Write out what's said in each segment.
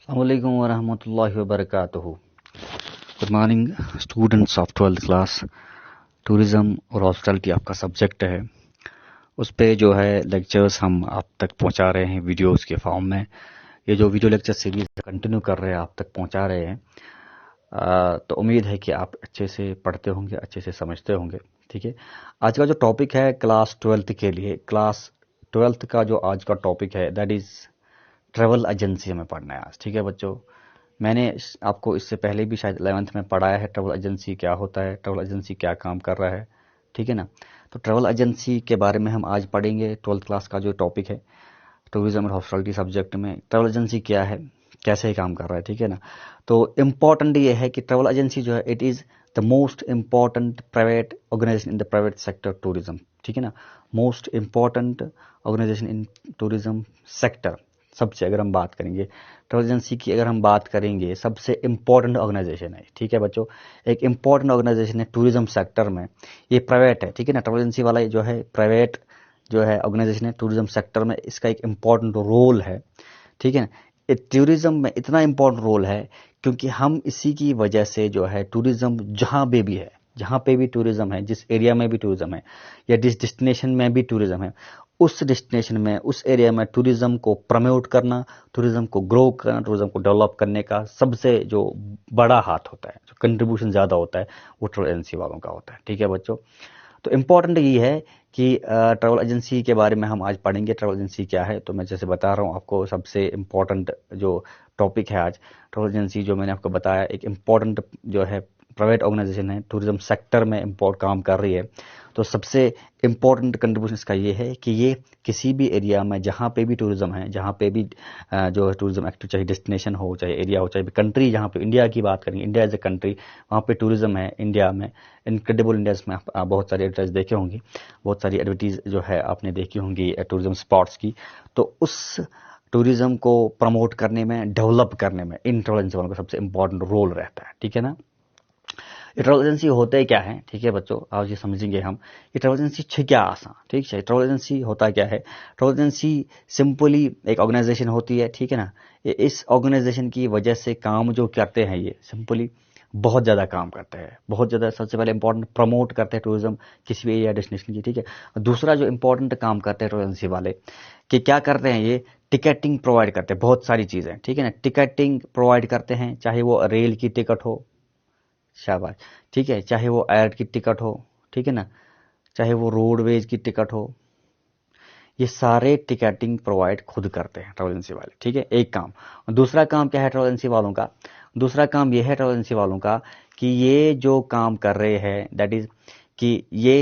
Assalamualaikum warahmatullahi wabarakatuh. Good morning students of 12th class. Tourism और hospitality आपका subject है, उस पे जो है लेक्चर्स हम आप तक पहुंचा रहे हैं वीडियोस के फॉर्म में। ये जो वीडियो लेक्चर सीरीज कंटिन्यू कर रहे हैं, आप तक पहुंचा रहे हैं। तो उम्मीद है कि आप अच्छे से पढ़ते होंगे, अच्छे से समझते होंगे। ठीक है, आज का जो टॉपिक है क्लास 12th के लिए, क्लास 12th का जो आज का टॉपिक है दैट इज़ ट्रैवल एजेंसी हमें पढ़ना है आज। ठीक है बच्चों, मैंने आपको इससे पहले भी शायद 11th में पढ़ाया है ट्रैवल एजेंसी क्या होता है, ट्रैवल एजेंसी क्या काम कर रहा है। ठीक है ना, तो ट्रैवल एजेंसी के बारे में हम आज पढ़ेंगे। 12th क्लास का जो टॉपिक है टूरिज्म और हॉस्पिटैलिटी सब्जेक्ट में ट्रैवल एजेंसी क्या है, कैसे काम कर रहा है। ठीक है ना, तो इम्पॉर्टेंट ये है कि ट्रैवल एजेंसी जो है it is the most important private organisation in the private sector tourism. ठीक है ना, most important organisation in tourism sector. सबसे अगर हम बात करेंगे ट्रैवल एजेंसी की, अगर हम बात करेंगे सबसे इम्पोर्टेंट ऑर्गेनाइजेशन है। ठीक है बच्चों, एक इम्पॉर्टेंट ऑर्गेनाइजेशन है टूरिज्म सेक्टर में। ये प्राइवेट है, ठीक है ना, ट्रैवल एजेंसी वाला जो है प्राइवेट जो है ऑर्गेनाइजेशन है टूरिज्म सेक्टर में, इसका एक इम्पॉर्टेंट रोल है। ठीक है ना, टूरिज्म में इतना इम्पोर्टेंट रोल है क्योंकि हम इसी की वजह से जो है टूरिज्म जहाँ पे भी है, जहाँ पे भी टूरिज्म है, जिस एरिया में भी टूरिज्म है या जिस डेस्टिनेशन में भी टूरिज्म है, उस डेस्टिनेशन में, उस एरिया में टूरिज्म को प्रमोट करना, टूरिज्म को ग्रो करना, टूरिज्म को डेवलप करने का सबसे जो बड़ा हाथ होता है, जो कंट्रीब्यूशन ज़्यादा होता है, वो ट्रैवल एजेंसी वालों का होता है। ठीक है बच्चों, तो इम्पॉर्टेंट ये है कि ट्रैवल एजेंसी के बारे में हम आज पढ़ेंगे। ट्रैवल एजेंसी क्या है, तो मैं जैसे बता रहा हूँ आपको, सबसे इम्पॉर्टेंट जो टॉपिक है आज ट्रैवल एजेंसी, जो मैंने आपको बताया एक इम्पॉर्टेंट जो है प्राइवेट ऑर्गेनाइजेशन है, टूरिज्म सेक्टर में इम्पोर्ट काम कर रही है। तो सबसे इम्पॉर्टेंट कंट्रीब्यूशन इसका ये है कि ये किसी भी एरिया में जहाँ पे भी टूरिज्म है, जहाँ पे भी जो है टूरिज्म एक्टिव, चाहे डेस्टिनेशन हो, चाहे एरिया हो, चाहे कंट्री, जहाँ पे इंडिया की बात करेंगे, इंडिया एज ए कंट्री, वहाँ पे टूरिज्म है इंडिया में। इनक्रेडिबल इंडियाज में आप बहुत सारी एडवर्टाइज देखे होंगी, बहुत सारी एडवर्टीज जो है आपने देखी होंगी टूरिज्म स्पॉट्स की। तो उस टूरिज्म को प्रमोट करने में, डेवलप करने में इन ट्रैवल एजेंसी वालों का सबसे इंपॉर्टेंट रोल रहता है। ठीक है ना, ये ट्रैवल एजेंसी होते क्या है, ठीक है बच्चों, आज ये समझेंगे हम ये ट्रैवल एजेंसी छे क्या आसान। ठीक है, ट्रैवल एजेंसी होता क्या है, ट्रैवल एजेंसी सिंपली एक ऑर्गेनाइजेशन होती है। ठीक है ना, ये इस ऑर्गेनाइजेशन की वजह से काम जो करते हैं, ये सिंपली बहुत ज़्यादा काम करते हैं, बहुत ज़्यादा। सबसे पहले इंपॉर्टेंट प्रमोट करते हैं टूरिज्म किसी भी एरिया डेस्टिनेशन की। ठीक है, दूसरा जो इंपॉर्टेंट काम करते हैं ट्रैवल एजेंसी वाले कि क्या करते हैं, ये टिकटिंग प्रोवाइड करते हैं, बहुत सारी चीज़ें। ठीक है ना, टिकटिंग प्रोवाइड करते हैं, चाहे वो रेल की टिकट हो, शाबाश, ठीक है, चाहे वो एयर की टिकट हो, ठीक है ना, चाहे वो रोडवेज की टिकट हो, ये सारे टिकटिंग प्रोवाइड खुद करते हैं ट्रैवल एजेंसी वाले। ठीक है, एक काम। दूसरा काम क्या है ट्रैवल एजेंसी वालों का, दूसरा काम ये है ट्रैवल एजेंसी वालों का कि ये जो काम कर रहे हैं दैट इज कि ये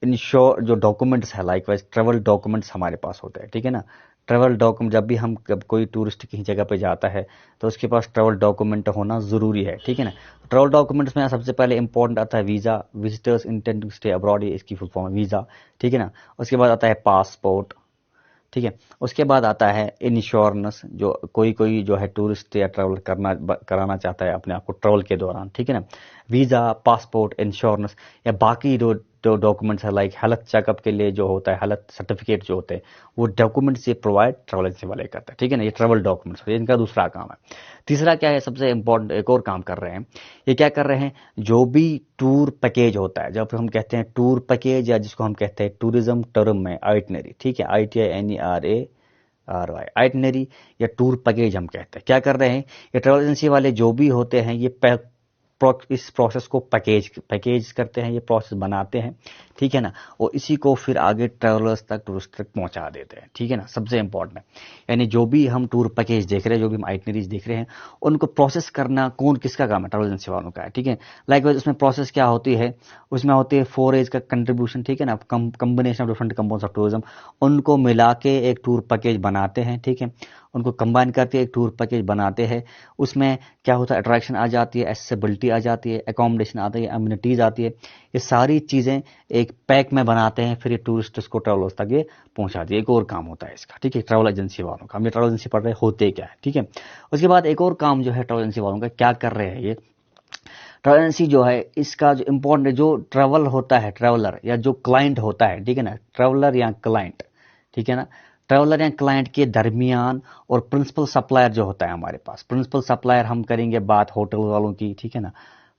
इंश्योर जो डॉक्यूमेंट्स है, लाइक वाइज ट्रैवल डॉक्यूमेंट्स हमारे पास होते हैं। ठीक है ना, ट्रैवल डॉक्यूमेंट जब भी हम कोई टूरिस्ट कहीं जगह पे जाता है तो उसके पास ट्रैवल डॉक्यूमेंट होना ज़रूरी है। ठीक है ना, ट्रैवल डॉक्यूमेंट्स में सबसे पहले इंपॉर्टेंट आता है visa, visitors intend to stay abroad, ये इसकी फुल फॉर्म है वीज़ा। ठीक है ना, उसके बाद आता है पासपोर्ट। ठीक है, उसके बाद आता है इंश्योरेंस, जो कोई कोई जो है टूरिस्ट या ट्रैवल कराना चाहता है अपने आप को ट्रैवल के दौरान। ठीक है ना, वीज़ा, पासपोर्ट, इंश्योरेंस या बाकी जो डॉक्यूमेंट्स है, लाइक हेल्थ चेकअप के लिए जो होता है, हेल्थ सर्टिफिकेट जो होते हैं, वो डॉक्यूमेंट्स ये प्रोवाइड ट्रैवल एजेंसी वाले करते हैं। ठीक है ना, ये ट्रैवल डॉक्यूमेंट्स इनका दूसरा काम है। तीसरा क्या है, सबसे इंपॉर्टेंट एक और काम कर रहे हैं, ये क्या कर रहे हैं, जो भी टूर पैकेज होता है, जब हम कहते हैं टूर पैकेज या जिसको हम कहते हैं टूरिज्म टर्म में आइटनरी, ठीक है, ITINERARY, आइटनरी या टूर पैकेज हम कहते हैं, क्या कर रहे हैं, ये ट्रैवल एजेंसी वाले जो भी होते हैं ये इस प्रोसेस को पैकेज करते हैं, ये प्रोसेस बनाते हैं। ठीक है ना, और इसी को फिर आगे ट्रैवलर्स तक, टूरिस्ट तक पहुंचा देते हैं। ठीक है ना, सबसे इंपॉर्टेंट है, यानी जो भी हम टूर पैकेज देख रहे हैं, जो भी हम आइटनरीज देख रहे हैं, उनको प्रोसेस करना कौन किसका काम है, ट्रैवल एजेंसी वालों का है। ठीक है, लाइक उसमें प्रोसेस क्या होती है, उसमें होती है 4A's का कंट्रीब्यूशन। ठीक है ना, combination of different components of tourism, उनको मिला के एक टूर पैकेज बनाते हैं। ठीक है, उनको कंबाइन करके एक टूर पैकेज बनाते हैं। उसमें क्या होता है, अट्रैक्शन आ जाती है, एसेसिबिलिटी आ जाती है, एकोमोडेशन आती है, अम्यूनिटीज आती है, ये सारी चीज़ें एक पैक में बनाते हैं, फिर ये टूरिस्ट्स को, ट्रैवलर्स तक ये पहुंचा दिए। एक और काम होता है इसका। ठीक है, ट्रैवल एजेंसी वालों का, हम ये ट्रैवल एजेंसी पढ़ रहे होते क्या है। ठीक है, उसके बाद एक और काम जो है ट्रैवल एजेंसी वालों का, क्या कर रहे हैं ये ट्रैवल एजेंसी जो है, इसका जो इंपॉर्टेंट जो ट्रैवल होता है, ट्रैवलर या जो क्लाइंट होता है, ठीक है ना, ट्रैवलर या क्लाइंट, ठीक है ना, ट्रैवलर या क्लाइंट के दरमियान और प्रिंसिपल सप्लायर जो होता है हमारे पास, प्रिंसिपल सप्लायर हम करेंगे बात होटल वालों की, ठीक है ना।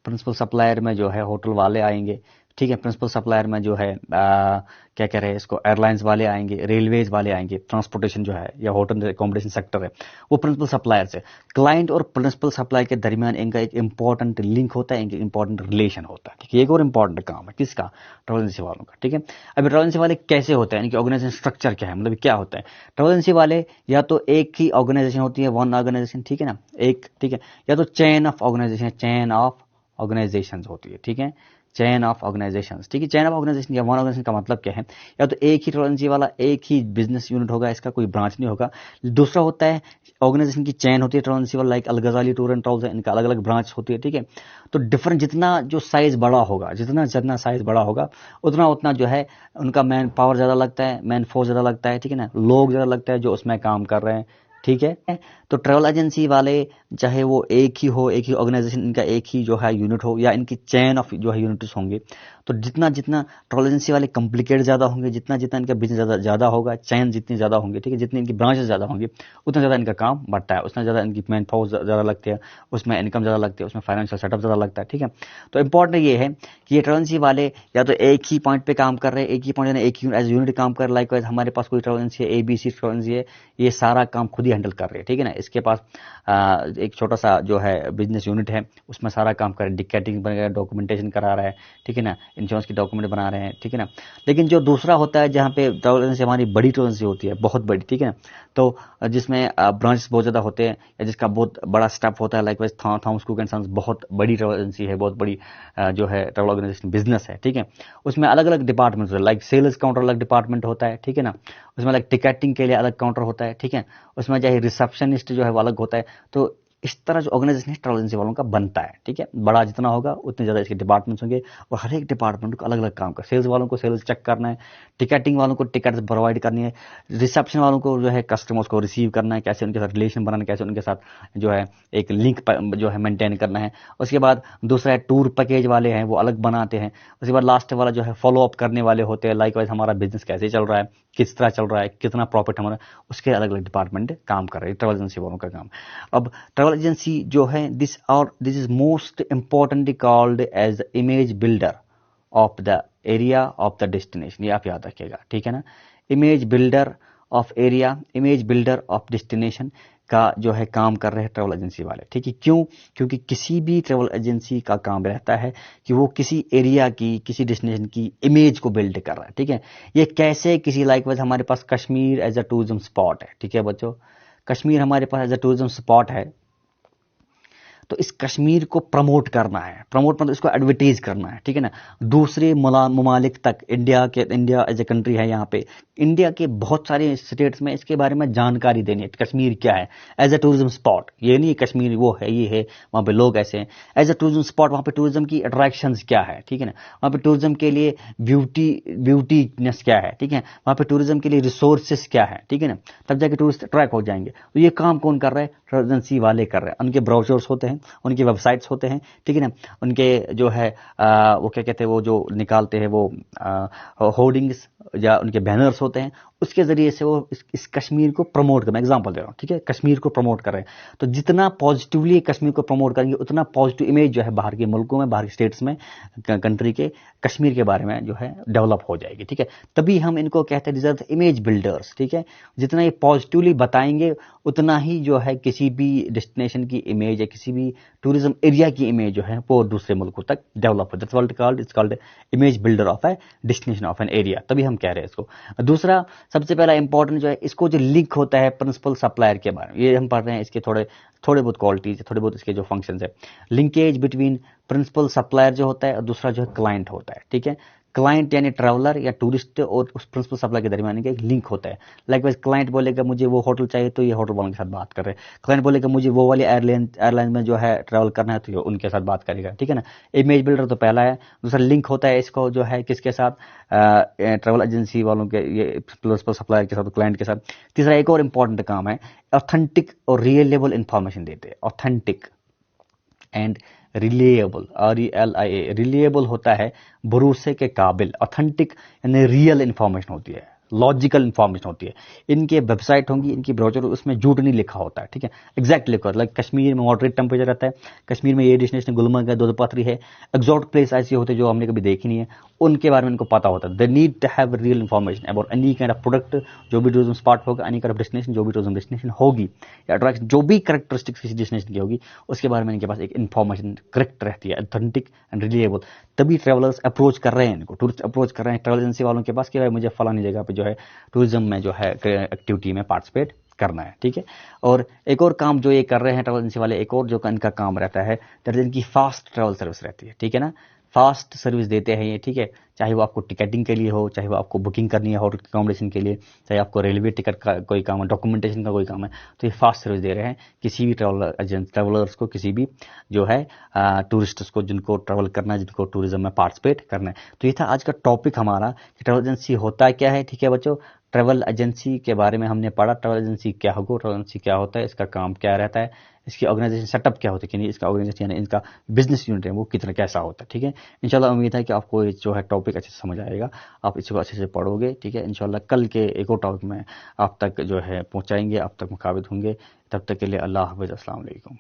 प्रिंसिपल सप्लायर में जो है होटल वाले आएंगे, ठीक है। प्रिंसिपल सप्लायर में जो है क्या कह रहे हैं इसको, एयरलाइंस वाले आएंगे, रेलवेज वाले आएंगे, ट्रांसपोर्टेशन जो है या होटल एकोमोडेशन सेक्टर है वो प्रिंसिपल सप्लायर से। क्लाइंट और प्रिंसिपल सप्लायर के दरमियान इनका एक इंपॉर्टेंट लिंक होता है, इनका इंपॉर्टेंट रिलेशन होता है, ठीक है। एक और इंपॉर्टेंट काम है किसका, ट्रैवल एजेंसी वालों का, ठीक है। अभी ट्रैवल एजेंसी वाले कैसे होते हैं, इनकी ऑर्गेनाइजेशन स्ट्रक्चर क्या है, मतलब क्या होता है। ट्रैवल एजेंसी वाले या तो एक ही ऑर्गेनाइजेशन होती है, वन ऑर्गेनाइजेशन, ठीक है ना, एक, ठीक है, या तो chain of organisation, chain of organisation होती है, ठीक है, चेन ऑफ ऑर्गेनाइजेशन, ठीक है। चेन ऑफ ऑर्गेनाइजेशन या वन ऑर्गेनाइजेशन का मतलब क्या है, या तो एक ही ट्रैवल एजेंसी वाला एक ही बिजनेस यूनिट होगा, इसका कोई ब्रांच नहीं होगा। दूसरा होता है ऑर्गेनाइजेशन की चेन होती है ट्रैवल एजेंसी वाला, लाइक अलगजाली टूर एंड ट्रैवल्स है, इनका अलग अलग ब्रांच होती है, ठीक है। तो डिफरेंट जितना जो साइज बड़ा होगा, जितना जितना साइज बड़ा होगा उतना उतना जो है उनका मैन पावर ज़्यादा लगता है, मैन फोर्स ज़्यादा लगता है, ठीक है ना, लोग ज़्यादा लगता है जो उसमें काम कर रहे हैं, ठीक है। तो ट्रैवल एजेंसी वाले चाहे वो एक ही हो, एक ही ऑर्गेनाइजेशन, इनका एक ही जो है यूनिट हो या इनकी चेन ऑफ जो है यूनिट्स होंगे, तो जितना जितना ट्रैवल एजेंसी वाले कॉम्प्लिकेट ज़्यादा होंगे, जितना जितना इनका बिजनेस ज़्यादा ज़्यादा होगा, चेन जितनी ज़्यादा होंगे, ठीक है, जितनी इनकी ब्रांचेस ज़्यादा होंगी उतना ज़्यादा इनका काम बढ़ता है, उतना ज़्यादा इनकी मैन पावर ज़्यादा लगती है, उसमें इनकम ज़्यादा लगती है, उसमें फाइनेंशियल सेटअप ज़्यादा लगता है, ठीक है। तो इंपॉर्टेंट ये है कि ये ट्रैवल एजेंसी वाले या तो एक ही पॉइंट पे काम कर रहे हैं, एक ही पॉइंट एक एज यूनिट काम कर रहे हैं, लाइक वाइज हमारे पास कोई ट्रैवल एजेंसी है, ABC ट्रैवल एजेंसी है, ये सारा काम खुद ही हैंडल कर रहे हैं, ठीक है ना। इसके पास एक छोटा सा जो है बिजनेस यूनिट है, उसमें सारा काम कर रहे हैं, टिकटिंग वगैरह डॉक्यूमेंटेशन करा रहा है, ठीक है ना, इंश्योरेंस की डॉक्यूमेंट बना रहे हैं, ठीक है ना। लेकिन जो दूसरा होता है जहाँ पे ट्रैवल एजेंसी हमारी बड़ी ट्रैवल एजेंसी होती है, बहुत बड़ी, ठीक है ना, तो जिसमें ब्रांचेस बहुत ज़्यादा होते हैं या जिसका बहुत बड़ा स्टाफ होता है, likewise Thomas Cook and Sons बहुत बड़ी ट्रैवल एजेंसी है, बहुत बड़ी जो है ट्रैवल ऑर्गेनाइजेशन बिजनेस है, ठीक है। उसमें अलग अलग डिपार्टमेंट्स होते हैं, लाइक सेल्स काउंटर अलग डिपार्टमेंट होता है, ठीक है ना, उसमें अलग टिकटिंग के लिए अलग काउंटर होता है, ठीक है, उसमें चाहे रिसेप्शनिस्ट जो है वो अलग होता है। तो इस तरह जो ऑर्गेनाइजेशन है ट्रैवल एजेंसी वालों का बनता है, ठीक है। बड़ा जितना होगा उतने ज़्यादा इसके डिपार्टमेंट्स होंगे और हर एक डिपार्टमेंट को अलग अलग काम कर, सेल्स वालों को सेल्स चेक करना है, टिकटिंग वालों को टिकट प्रोवाइड करनी है, रिसेप्शन वालों को जो है कस्टमर्स को रिसीव करना है, कैसे उनके साथ रिलेशन बनाना है, कैसे उनके साथ जो है एक लिंक जो है मेंटेन करना है। उसके बाद दूसरा है टूर पैकेज वाले हैं, वो अलग बनाते हैं। उसके बाद लास्ट वाला जो है फॉलो अप करने वाले होते हैं, लाइक वाइज हमारा बिजनेस कैसे चल रहा है, किस तरह चल रहा है, कितना प्रॉफिट हमारा, उसके अलग अलग डिपार्टमेंट काम कर रहे हैं, ट्रैवल एजेंसी वालों का काम। अब ट्रैवल एजेंसी जो है this is most importantly called as image builder of the area of the destination, ये आप याद रखिएगा, ठीक है ना। Image builder of area, image builder of destination का जो है काम कर रहे हैं ट्रैवल एजेंसी वाले, ठीक है। क्यों, क्योंकि किसी भी ट्रैवल एजेंसी का काम रहता है कि वो किसी एरिया की, किसी डेस्टिनेशन की इमेज को बिल्ड कर रहा है, ठीक है। ये कैसे, किसी लाइक वाइज हमारे पास Kashmir as a tourism spot है, ठीक है बच्चों, कश्मीर हमारे पास एज अ टूरिज्म स्पॉट है, तो इस कश्मीर को प्रमोट करना है, प्रमोट मतलब इसको एडवर्टाइज करना है, ठीक है ना, दूसरे ममालिक तक। इंडिया एज ए कंट्री है, यहाँ पे इंडिया के बहुत सारे स्टेट्स में इसके बारे में जानकारी देनी है, कश्मीर क्या है एज ए टूरिज्म स्पॉट। ये नहीं कश्मीर वो है, ये है, वहाँ पे लोग ऐसे हैं एज ए टूरिज्म स्पॉट, वहाँ पे टूरिज्म की अट्रैक्शंस क्या है, ठीक है ना, वहाँ पे टूरिज्म के लिए ब्यूटीनेस क्या है, ठीक है, वहाँ पे टूरिज्म के लिए रिसोर्सेस क्या है, ठीक है ना, तब जाके टूरिस्ट अट्रैक्ट हो जाएंगे। तो ये काम कौन कर रहा है, ट्रैवल एजेंसी वाले कर रहे हैं। उनके ब्राउचर्स होते हैं, उनकी वेबसाइट्स होते हैं, ठीक है ना, उनके जो है वो क्या कहते हैं, वो जो निकालते हैं वो होर्डिंग्स या उनके बैनर्स होते हैं, उसके जरिए से वो इस कश्मीर को प्रमोट कर, मैं एग्जांपल दे रहा हूँ, ठीक है, कश्मीर को प्रमोट कर रहे हैं। तो जितना पॉजिटिवली कश्मीर को प्रमोट करेंगे उतना पॉजिटिव इमेज जो है बाहर के मुल्कों में, बाहर के स्टेट्स में, कंट्री के कश्मीर के बारे में जो है डेवलप हो जाएगी, ठीक है। तभी हम इनको कहते हैं दिस इमेज बिल्डर्स, ठीक है। जितना ये पॉजिटिवली बताएंगे उतना ही जो है किसी भी डेस्टिनेशन की इमेज या किसी भी टूरिज्म एरिया की इमेज जो है वो दूसरे मुल्कों तक डेवलप हो, that's what it's called image builder of A destination of an area, तभी हम कह रहे हैं इसको। दूसरा सबसे पहला इंपॉर्टेंट जो है, इसको जो लिंक होता है प्रिंसिपल सप्लायर के बारे में, ये हम पढ़ रहे हैं, इसके थोड़े थोड़े बहुत क्वालिटीज, थोड़े बहुत इसके जो फंक्शंस है, लिंकेज बिटवीन प्रिंसिपल सप्लायर जो होता है और दूसरा जो है क्लाइंट होता है, ठीक है। क्लाइंट यानी ट्रैवलर या टूरिस्ट और उस प्रिंसिपल सप्लायर के दरमियान का एक लिंक होता है। लाइक वाइज क्लाइंट बोलेगा मुझे वो होटल चाहिए, तो ये होटल वालों के साथ बात कर रहे हैं। क्लाइंट बोलेगा मुझे वो वाली एयरलाइन में जो है ट्रैवल करना है, तो ये उनके साथ बात करेगा, ठीक है ना। इमेज बिल्डर तो पहला है। दूसरा लिंक होता है इसको जो है किसके साथ, ट्रैवल एजेंसी वालों के, ये प्रिंसिपल सप्लायर के साथ, क्लाइंट के साथ। तीसरा एक और इंपॉर्टेंट काम है, ऑथेंटिक और रियलेबल इंफॉर्मेशन देते हैं। ऑथेंटिक एंड रिलेएबल, RELIA, रिलेएबल होता है भरोसे के काबिल, ऑथेंटिक यानी रियल इंफॉर्मेशन होती है, लॉजिकल इन्फॉर्मेशन होती है। इनके वेबसाइट होंगी, इनकी ब्राउजर, उसमें झूठ नहीं लिखा होता है, ठीक है, एग्जैक्ट लिखा होता है। कश्मीर में मॉडरेट टेम्परेचर रहता है, कश्मीर में ये डेस्टिनेशन गुलमर्ग है, दोदपात्री है, एक्सोटिक प्लेस ऐसी होते हैं जो हमने कभी देखी नहीं है, उनके बारे में इनको पता होता है। They need to have real information about any kind of product, जो भी टूरिज्म स्पॉट होगा, एनी काइंड ऑफ डेस्टिनेशन, जो भी टूरिज्म डेस्टिनेशन होगी या अट्रैक्शन, जो भी कैरेक्टरिस्टिक्स किसी डेस्टिनेशन की होगी, उसके बारे में इनके पास एक इन्फॉर्मेशन करेक्ट रहती है, ऑथेंटिक एंड रिलायबल। तभी ट्रैवलर्स अप्रोच कर रहे हैं इनको, टूरिस्ट अप्रोच कर रहे हैं ट्रैवल एजेंसी वालों के पास कि भाई मुझे फलानी जगह पे जो है टूरिज्म में जो है एक्टिविटी में पार्टिसिपेट करना है, ठीक है। और एक और काम जो ये कर रहे हैं ट्रैवल एजेंसी वाले, एक और जो इनका काम रहता है, दैट इनकी फास्ट ट्रैवल सर्विस रहती है, ठीक है ना, फास्ट सर्विस देते हैं ये, ठीक है। चाहे वो आपको टिकटिंग के लिए हो, चाहे वो आपको बुकिंग करनी है होटल अकोमोडेशन के लिए, चाहे आपको रेलवे टिकट का कोई काम है, डॉक्यूमेंटेशन का कोई काम है, तो ये फास्ट सर्विस दे रहे हैं किसी भी ट्रैवलर्स को, किसी भी जो है टूरिस्ट्स को, जिनको ट्रैवल करना है, जिनको टूरिज्म में पार्टिसिपेट करना है। तो ये था आज का टॉपिक हमारा कि ट्रैवल एजेंसी होता क्या है, ठीक है बच्चों। ट्रैवल एजेंसी के बारे में हमने पढ़ा, ट्रैवल एजेंसी क्या होगा, ट्रैवल एजेंसी क्या होता है, इसका काम क्या रहता है, इसकी ऑर्गेनाइजेशन सेटअप क्या होती है, कि इसका ऑर्गेनाइजेशन यानी इनका बिजनेस यूनिट है वो कितना कैसा होता है, ठीक है। इंशाल्लाह उम्मीद है कि आपको ये जो है टॉपिक अच्छे से समझ आएगा, आप इसको अच्छे से पढ़ोगे, ठीक है। इंशाल्लाह कल के एक और टॉपिक में आप तक जो है पहुंचाएंगे, आप तक मुखाबित होंगे। तब तक के लिए अल्लाह हाफ़िज़, अस्सलाम वालेकुम।